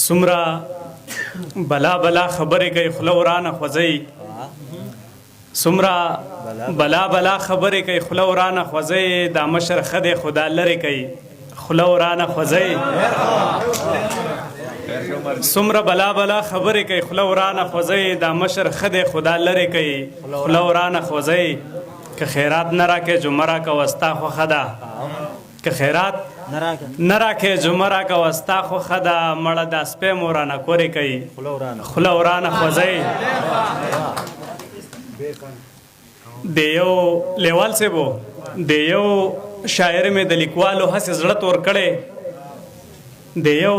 سمرا بلا بلا خبرې کوي خوله ورانه خوځوي سمرا بلا بلا خبرې کوي خوله ورانه خوځوي دا مشر ښه دی خو دا لرې کوي خوله ورانه خوځوي سمرا بلا بلا خبرې کوي خوله ورانه خوځوي دا مشر ښه دی خو دا لرې کوي خوله ورانه خوځوي که خیرات نه راکې جو مه راکوه ستا خوښه ده که خیرات نه راکې جو مه راکوه ستا خوښه ده مړه دا سپی مو رانه کورې کوي خوله ورانه خوځوي د یو لیوال صاحبو د یو شاعر مې د لیکوالو هسې زړه تور کړی د یو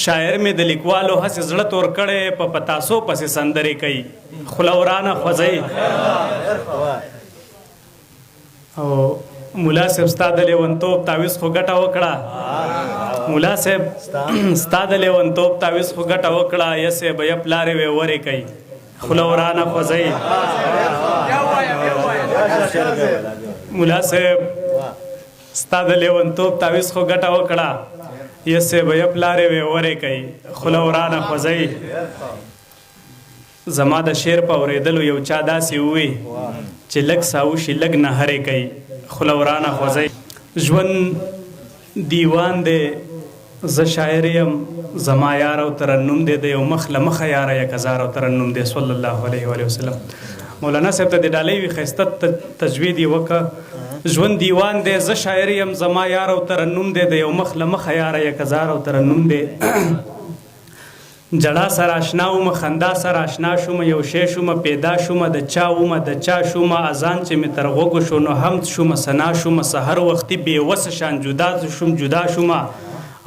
شاعر مې د لیکوالو هسې زړه تور کړی په پتاسو پسې سندرې کوي خوله ورانه خوځوي او مولا صاحب ستا د لیونتوب تعویض خو ګټه وکړه مولا صاحب ستا د لیونتوب تعویض خو ګټه وکړه یا صاحب یا پلارې وې ورې کوي خوله ورانه خوځوي مولا صاحب ستا د لیونتوب تعویض خو ګټه وکړه یا صاحب یا پلارې وې ورې کوي خوله ورانه خوځوي زما د شعر په اورېدلو یو چا داسې ووي چې لږ ساوشي لږ نهرې کوي خوله ورانه خوځوي ژوند دیوان دی زه شاعر یم زما یار او ترنم دی د یو مخ له مخه یاره یک هزار او ترنم دی صلی الله علیه و وسلم مولانا صاحب ته د ډالۍ وي ښایسته تجوید یې وکړه ژوند دیوان دی زه شاعر یم زما یار او ترنم دی د یو مخ له مخه یاره یک هزار او ترنم دی جړا سره اشنا ومه خندا سره اشنا شومه یو شی شومه پیدا شومه د چا ومه د چا شومه اذان چې مې تر غوږو شو نو حمد شومه ثنا شومه سحر وختي بېوسه شان جدا شومه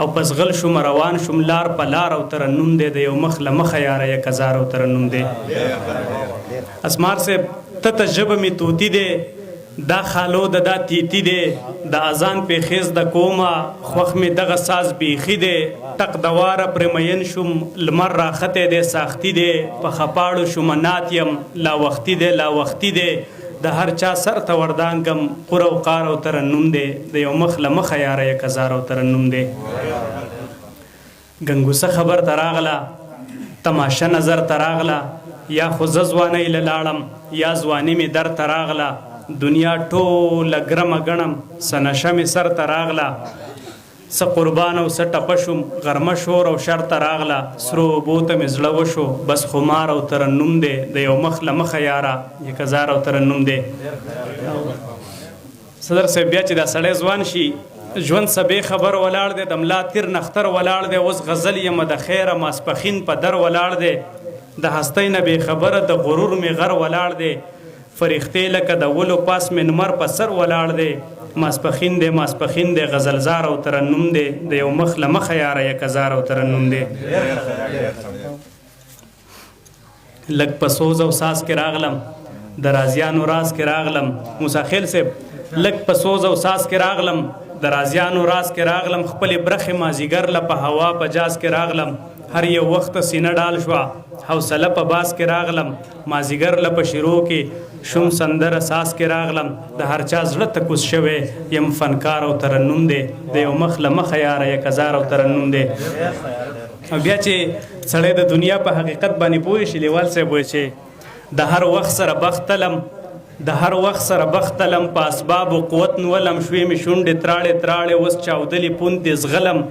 او پسغل شومه روان شوم لار په لار او ترنم دی د یو مخ له مخه یاره یک هزار او ترنم دی اسمار صاحب ته ته ژبه مې طوطي دی دا خالو د دا تیتی دی د اذان پیخیز د کومه خوښ مې دغه ساز بیخي دی ټق دواره پرې مین شوم لمر راختی دی ساختي دی په خپاړو شومه نات یم لا وختي دی لا وختي دی د هر چا سر ته وردانګم قور او قار او ترنم دی د یو مخ له مخه یاره یک هزار او ترنم دی ګنګوسه خبر ته راغله تماشه نظر ته راغله یا خو زه ځوانۍ له لاړم یا ځواني مې در ته راغله دنیا ټوله ګرمه ګڼم څه نشه مې سر ته راغله څه قربان او څه ټپه شوم غرمه شور او شر ته راغله سرو اوبو ته مې زړه وشو بس خمار او ترنم دی د یو مخ له مخه یاره یک هزار او ترنم دی صدر صاحب بیا چې دا سړی ځوان شي ژوند سبې خبر ولاړ دی د ملا تیر نختر ولاړ دی اوس غزل یمه د خیره ماسپښین په در ولاړ دی د هستۍ نه بې خبره د غرور مې غر ولاړ دی فرښتې لکه د ولو پاس مې نمر په سر ولاړ دی ماسپښین دی غزلزار او ترنم دی د یو مخ له مخه یاره یک هزار او ترنم دی لږ په سوز او ساز کې راغلم د رازیانو راز کې راغلم موسی خیل صاحب لږ په سوز او ساز کې راغلم د رازیانو راز کې راغلم خپلې برخې مازیګر له په هوا په جاز کې راغلم هر یو وخت سینه ډال شوه حوصله په باس کې راغلم مازیګر له په شروع کې شوم سندر اساس کې راغلم د هر چا زړه ته کوز شوی یم فنکار او ترنم دی د یو مخ له مخه یاره یک هزار او ترنم دی او بیا چې سړی د دنیا په حقیقت باندې پوه شي لیوال صاحب وایي چې د هر وخت سره بخت تلم په اسباب و قوت نولم شوې مې شونډې تراړې اوس چاودلې پوندې زغلم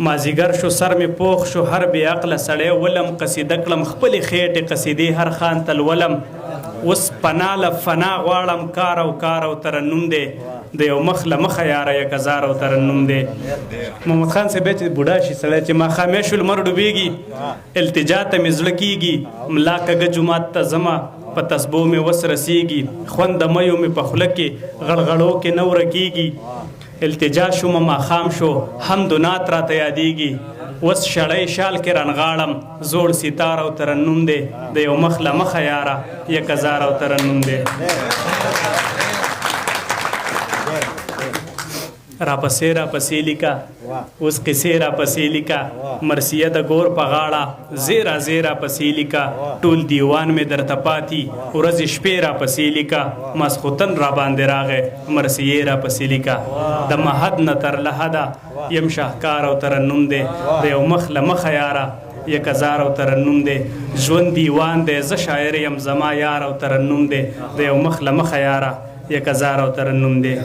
مازیګر شو سر مې پوخ شو هر بې عقله سړی ولم قصیده کړم خپلې خېټې قصیدې هر خان تلولم اوس پناه له فنا غواړم کار او ترنم دی د یو مخ له مخه یاره یک هزار او ترنم دی محمد خان صاحب چې بوډا شي سړی چې ماښامې شو لمر ډوبېږي التجا ته مې زړه کېږي ملا کږه جومات ته ځمه په تسبو مې وس رسیږي خوند د میو مې په خوله کې غړغړو کې نه ورکېږي التجا شوم ماښام شو حمد و نعت راته یادېږي اوس شړی شال کې رنغاړم زوړ ستار او ترنم دی د یو مخ له مخه یاره یک هزار او ترنم دی راپسې لیکه اوس قصې راپسې لیکه مرثیه د ګور په غاړه زیرا زیرا پسې لیکه ټول دیوان مې درته پاتې ورځې شپې راپسې لیکه ماسخوتن را باندې راغی مرثیې راپسې لیکه د مهد نه تر لحده یم شاهکار او ترنم دی د یو مخ له مخه یاره یک هزار او ترنم دی ژوند دیوان دی زه شاعر یم زما یار او ترنم دی د یو مخ له مخه یاره یک هزار او ترنم دی